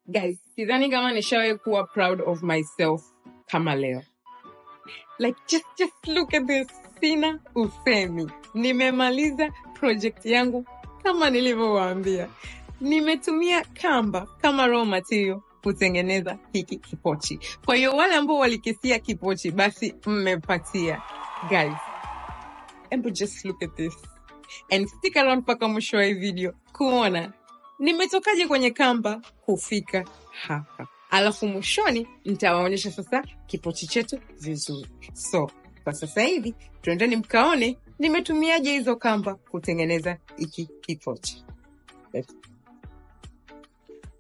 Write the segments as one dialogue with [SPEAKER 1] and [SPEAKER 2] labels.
[SPEAKER 1] Guys, sidhani kama nishawahi kuwa proud of myself kama leo. Like, just look at this. Sina usemi. Nimemaliza project yangu kama nilivyowaambia. Nimetumia kamba kama raw material kutengeneza hiki kipochi. Kwa hiyo wale ambao walikisia kipochi, basi mmepatia. Guys, and just look at this. And stick around mpaka mwisho wa video kuona nimetokaje kwenye kamba kufika hapa. Alafu mwishoni nitawaonyesha sasa kipochi chetu vizuri. So, kwa sasa hivi tuendeni mkaone nimetumiaje hizo kamba kutengeneza hiki kipochi.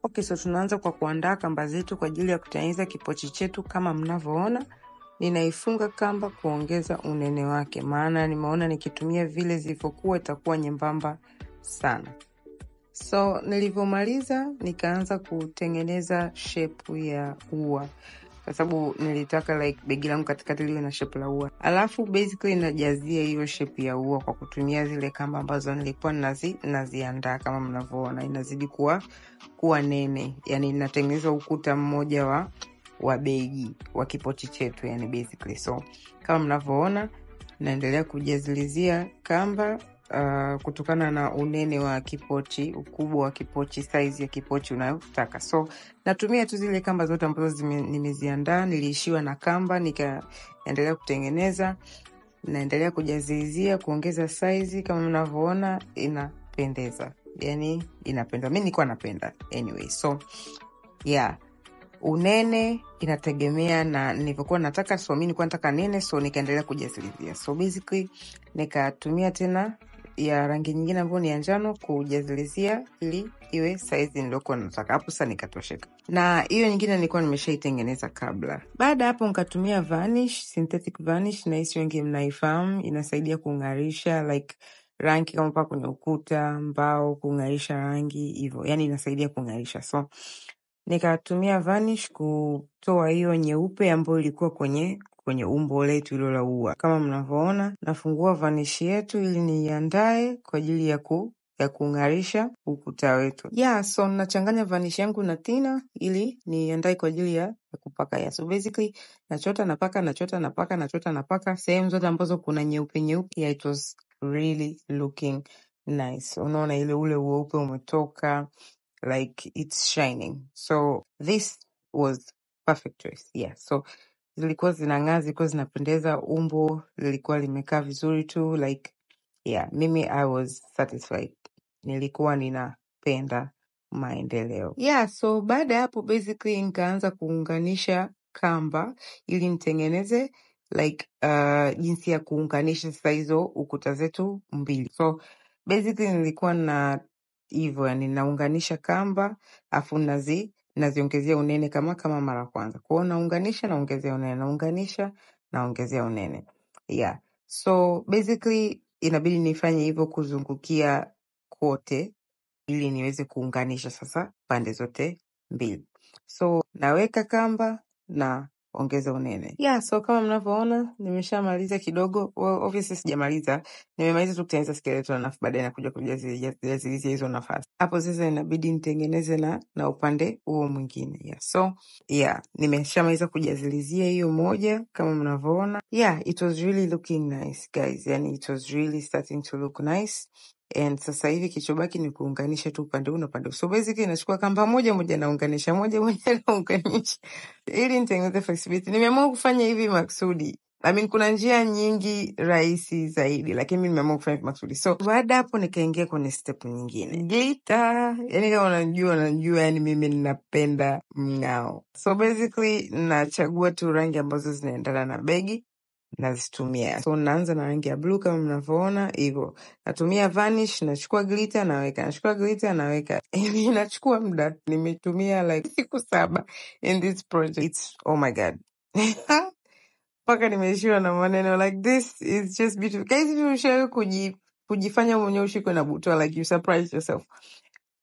[SPEAKER 1] Okay, so tunaanza kwa kuandaa kamba zetu kwa ajili ya kutengeneza kipochi chetu. Kama mnavyoona, ninaifunga kamba kuongeza unene wake, maana nimeona nikitumia vile zilivyokuwa itakuwa nyembamba sana. So nilivyomaliza nikaanza kutengeneza shape ya ua, kwa sababu nilitaka like begi langu katikati liwe na shape la ua. Alafu basically najazia hiyo shape ya ua kwa kutumia zile kamba ambazo nilikuwa naziandaa. Kama mnavyoona inazidi kuwa nene, yani inatengeneza ukuta mmoja wa begi wa kipochi chetu, yani basically. So kama mnavyoona naendelea kujazilizia kamba kutokana na unene wa kipochi, ukubwa wa kipochi, size ya kipochi unayotaka. So natumia tu zile kamba zote ambazo nimeziandaa. Niliishiwa na kamba, nikaendelea kutengeneza, naendelea kujazilizia kuongeza size. Kama mnavyoona inapendeza, yani inapenda. Mimi nilikuwa napenda anyway. So yeah, unene inategemea na nilivyokuwa nataka. So mimi nilikuwa nataka nene, so nikaendelea kujazilizia. So basically nikatumia tena ya rangi nyingine ambayo ni ya njano kujazilizia ili iwe size niliokuwa nataka. Hapo sasa nikatosheka. Na hiyo nyingine nilikuwa nimeshaitengeneza kabla. Baada hapo nikatumia varnish, synthetic varnish, na hisi wengi mnaifahamu. Inasaidia kung'arisha like rangi kama pa kwenye ukuta, mbao, kung'arisha rangi hivyo. Yani inasaidia kung'arisha. So nikatumia varnish kutoa hiyo nyeupe ambayo ilikuwa kwenye umbo letu hilo la ua. Kama mnavyoona nafungua varnish yetu ili niiandae kwa ajili ya kung'arisha ukuta wetu. Yeah, so nachanganya varnish yangu na thinner ili niiandae kwa ajili ya kupaka. Yeah, so basically nachota napaka sehemu zote ambazo kuna nyeupe. Yeah, it was really looking nice. Unaona ile ule ueupe umetoka, like it's shining. So this was perfect choice. Yeah, so zilikuwa zinang'aa, zilikuwa zinapendeza, umbo lilikuwa limekaa vizuri tu, like yeah, mimi I was satisfied. Nilikuwa ninapenda maendeleo. Yeah, so baada ya hapo basically nikaanza kuunganisha kamba ili nitengeneze like jinsi ya kuunganisha sasa hizo ukuta zetu mbili. So basically nilikuwa na hivyo, yani naunganisha kamba afu naziongezea unene kama mara kwanza. Kwa hiyo naunganisha naongezea unene, naunganisha naongezea unene. Yeah. So basically inabidi nifanye hivyo kuzungukia kote ili niweze kuunganisha sasa pande zote mbili. So naweka kamba na ongeza unene. Yeah, so kama mnavyoona nimeshamaliza kidogo. Well, obviously sijamaliza. Nimemaliza tu kutengeneza skeleton na baadaye nakuja kujazilizia hizo nafasi. Hapo sasa inabidi nitengeneze na upande huo mwingine. Yeah. So, yeah, nimeshamaliza kujazilizia hiyo moja kama mnavyoona. Yeah, it was really looking nice, guys. Yani it was really starting to look nice. And sasa hivi kichobaki ni kuunganisha tu upande huu na upande huu. So basically nachukua kamba moja naunganisha, naunganisha ili nitengeneze flexibility. Nimeamua kufanya hivi maksudi. I mean kuna njia nyingi rahisi zaidi, lakini mimi nimeamua kufanya hivi maksudi. So baada hapo nikaingia kwenye step nyingine. Glitter. Yani kama unajua yani mimi ninapenda mng'ao. So basically nachagua tu rangi ambazo zinaendana na begi nazitumia. So naanza na rangi ya blue kama mnavyoona hivyo. Natumia varnish, nachukua glitter naweka. Inachukua muda. Nimetumia like siku 7 in this project. It's oh my god. Paka nimeishiwa na maneno, like this is just beautiful. Guys, if you share kujifanya mwenyewe ushikwe na butwa, like you surprise yourself.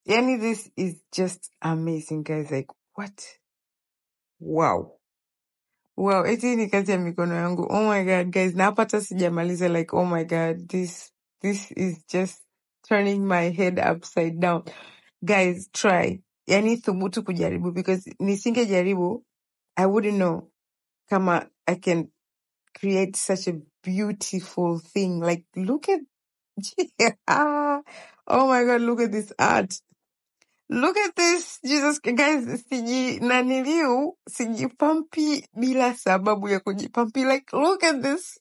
[SPEAKER 1] Yani this is just amazing, guys. Like what? Wow, eti ni kazi ya mikono yangu. Oh my god, guys. Na hapa hata sijamaliza, like oh my god, this is just turning my head upside down. Guys, try. yani thubutu kujaribu, because nisingejaribu I wouldn't know kama I can create such a beautiful thing. Like, look at oh my God, look at this art. Look at this, Jesus guys, sijipampi bila sababu ya kujipampi. Like, look at this.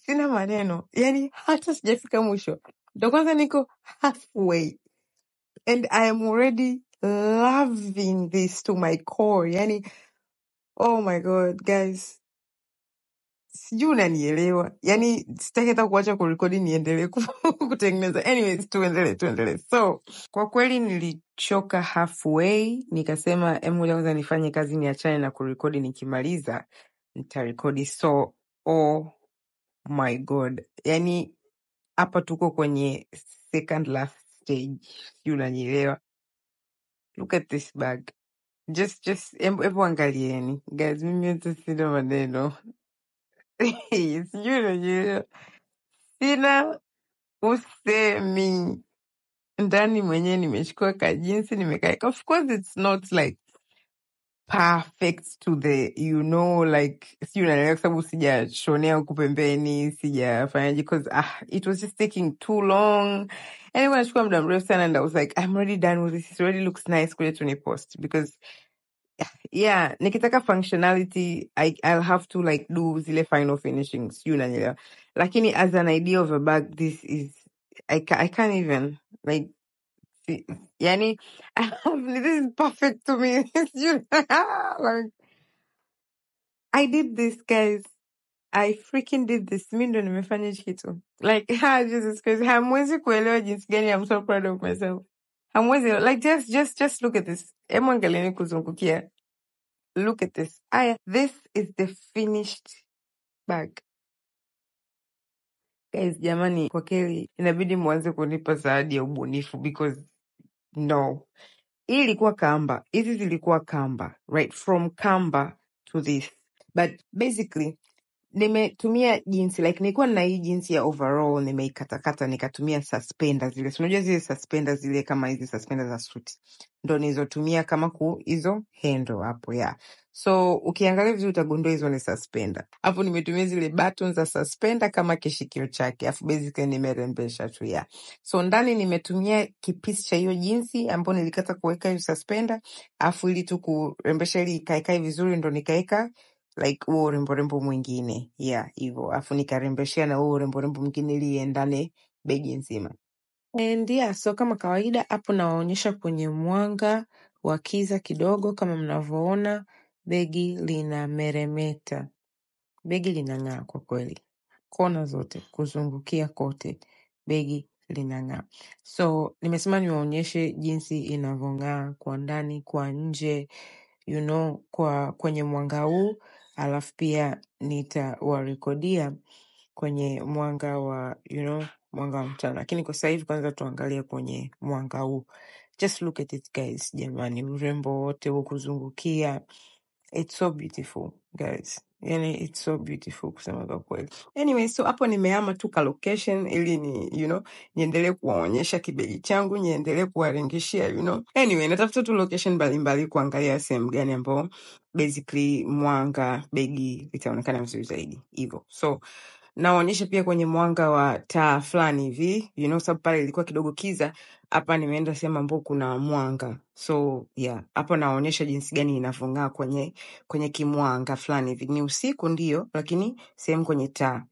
[SPEAKER 1] Sina maneno. Yani hata sijafika mwisho. Ndo kwanza niko halfway. And I am already loving this to my core. Yani, oh my God, guys. Sijui unanielewa. Yani sitaki hata kuacha kurekodi niendelee kutengeneza. Anyways, tuendelee. So, kwa kweli nilichoka halfway, nikasema ngoja kwanza nifanye kazi niachane na kurekodi, nikimaliza nitarekodi. So, oh my God. Yani hapa tuko kwenye second last stage. Sijui unanielewa. Look at this bag. Hebu angalieni. Guys, mimi hata sina maneno. Sijui unanielewa. Sina usemi. Ndani mwenyewe nimechukua kajinsi nimekaeka. Of course it's not like perfect to the, you know, like, sijui unanielewa kwa sababu sijashonea huku pembeni, sijafanyaje, because it was just taking too long. Anyway, nachukua muda mrefu sana, and I was like, I'm already done with this. It already looks nice kuja tunipost, because yeah, nikitaka functionality, I'll have to like do zile final finishings, sijui unanielewa. Lakini as an idea of a bag, this is, I can't even, like, yani, this is perfect to me. Like, I did this, guys. I freaking did this. Mi ndo nimefanya hichi kitu. Like, Jesus Christ. Hamwezi kuelewa jinsi gani I'm so proud of myself. Hamwezi, like, just look at this. Emu angalieni kuzungukia. Look at this. This is the finished bag. Guys, jamani, kwa kweli inabidi mwanze kunipa zawadi ya ubunifu, because no. Hii ilikuwa kamba. Hizi zilikuwa kamba. Right? From kamba to this. But basically, nimetumia jinsi, like, nilikuwa na hii jinsi ya overall, nimeikatakata nikatumia suspender zile. So, unajua zile suspender zile kama hizi suspender za suit. Ndo nilizotumia kama hizo handle hapo, yeah. So, ukiangalia vizuri utagundua hizo ni suspender. Hapo nimetumia zile buttons za suspender kama kishikio chake. Afu basically nimerembesha tu, yeah. So, ndani nimetumia kipisi cha hiyo jinsi ambapo nilikata kuweka hiyo suspender. Afu ili tu kurembesha ili ikae vizuri, ndo nikaeka like huo urembo mwingine, yeah, hivyo. Afu nikarembeshea na huo urembo mwingine ili iendane begi nzima. And yeah, so kama kawaida hapo nawaonyesha kwenye mwanga wa kiza kidogo. Kama mnavyoona, begi lina meremeta, begi linang'aa kwa kweli, kona zote kuzungukia kote begi linang'aa. So nimesema niwaonyeshe jinsi inavyong'aa kwa ndani, kwa nje, you know, kwenye mwanga huu, alafu pia nitawarekodia kwenye mwanga wa, you know, mwanga wa mchana. Lakini kwa sasa hivi kwanza tuangalie kwenye mwanga huu. Just look at it, guys. Jamani, urembo wote huu kuzungukia. It's so beautiful, guys. Yani, it's so beautiful kusema kwa kweli. Anyway, so hapo nimehama tu ka location ili niendelee kuwaonyesha kibegi changu, niendelee kuwaringishia, Anyway, natafuta tu location mbalimbali kuangalia sehemu gani ambao basically mwanga begi litaonekana vizuri zaidi. Hivyo. So, naonyesha pia kwenye mwanga wa taa fulani hivi, sababu pale ilikuwa kidogo kiza. Hapa nimeenda sehemu ambapo kuna mwanga. So, yeah, hapo naonyesha jinsi gani inavyong'aa kwenye kimwanga fulani hivi. Ni usiku ndio, lakini sehemu kwenye taa.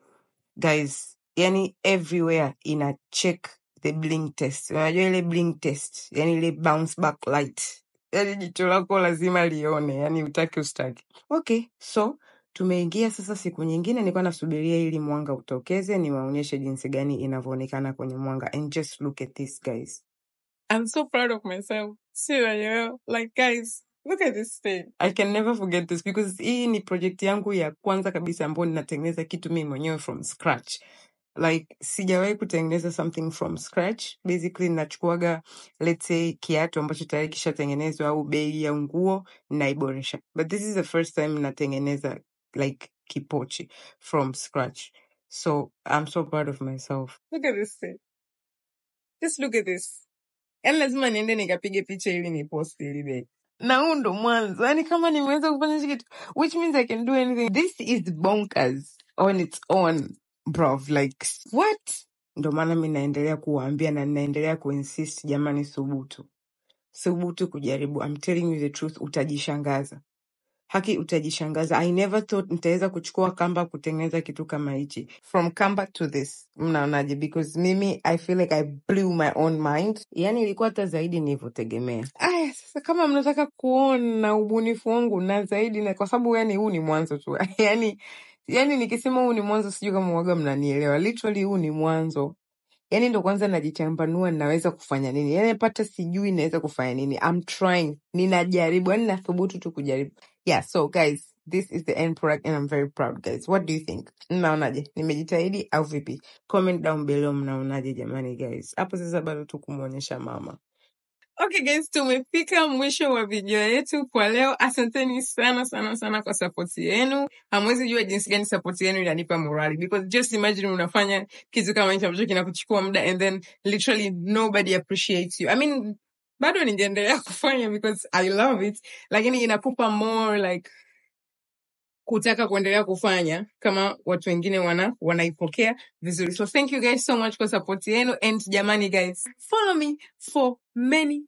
[SPEAKER 1] Guys, yani everywhere ina check the blink test. Unajua ile blink test, yani ile bounce back light. Yani jicho lako lazima lione, yani utaki ustaki. Okay, so tumeingia sasa siku nyingine. Nilikuwa nasubiria ili mwanga utokeze niwaonyeshe jinsi gani inavyoonekana kwenye mwanga. And just look at this, guys. I'm so proud of myself. Seriously, like, guys, look at this thing. I can never forget this because hii ni project yangu ya kwanza kabisa ambayo ninatengeneza kitu mimi mwenyewe from scratch. Like, sijawahi kutengeneza something from scratch. Basically, nachukuaga, let's say, kiatu ambacho tayari kishatengenezwa au begi au nguo, naiboresha. But this is the first time natengeneza, like, kipochi from scratch. So, I'm so proud of myself. Look at this thing. Just look at this. Yani lazima niende nikapige picha ili ni post ili day. Na huu ndo mwanzo. Yani kama nimeweza kufanya hichi kitu, which means I can do anything. This is bonkers on its own, bro. Like, what? Ndo maana mi naendelea kuwaambia na ninaendelea kuinsist, jamani, thubutu. Thubutu kujaribu. I'm telling you the truth, utajishangaza. Haki utajishangaza. I never thought nitaweza kuchukua kamba kutengeneza kitu kama hichi. From kamba to this. Mnaonaje? Because mimi, I feel like I blew my own mind. Yani ilikuwa hata zaidi nilivyotegemea. Aya, sasa kama mnataka kuona ubunifu wangu na zaidi, na kwa sababu yani huu ni mwanzo tu. yani nikisema huu ni mwanzo, sijui kama waga mnanielewa. Literally huu ni mwanzo. Yani ndo kwanza najichambanua naweza kufanya nini. Yani pata sijui naweza kufanya nini. I'm trying. Ninajaribu. Yani nathubutu tu kujaribu. Yeah, so guys, this is the end product and I'm very proud, guys. What do you think? Mnaonaje? Nimejitahidi au vipi? Comment down below mnaonaje jamani, guys. Hapo sasa bado tu kumuonyesha mama. Okay guys, tumefika mwisho wa video yetu kwa leo. Asanteni sana sana sana kwa support yenu. Hamwezi jua jinsi gani support yenu inanipa morali, because just imagine unafanya kitu kama hicho ambacho kinakuchukua muda and then literally nobody appreciates you. I mean, bado ningeendelea kufanya because I love it, lakini inakupa more like kutaka kuendelea kufanya kama watu wengine wanaipokea vizuri. So thank you guys so much for support yenu, and jamani guys, follow me for many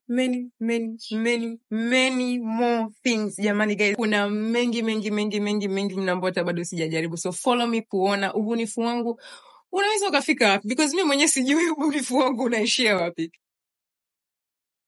[SPEAKER 1] more things. Jamani guys, kuna mengi mnambota bado sijajaribu. So follow me kuona ubunifu wangu unaweza ukafika wapi, because mimi mwenyewe sijui ubunifu wangu unaishia wapi.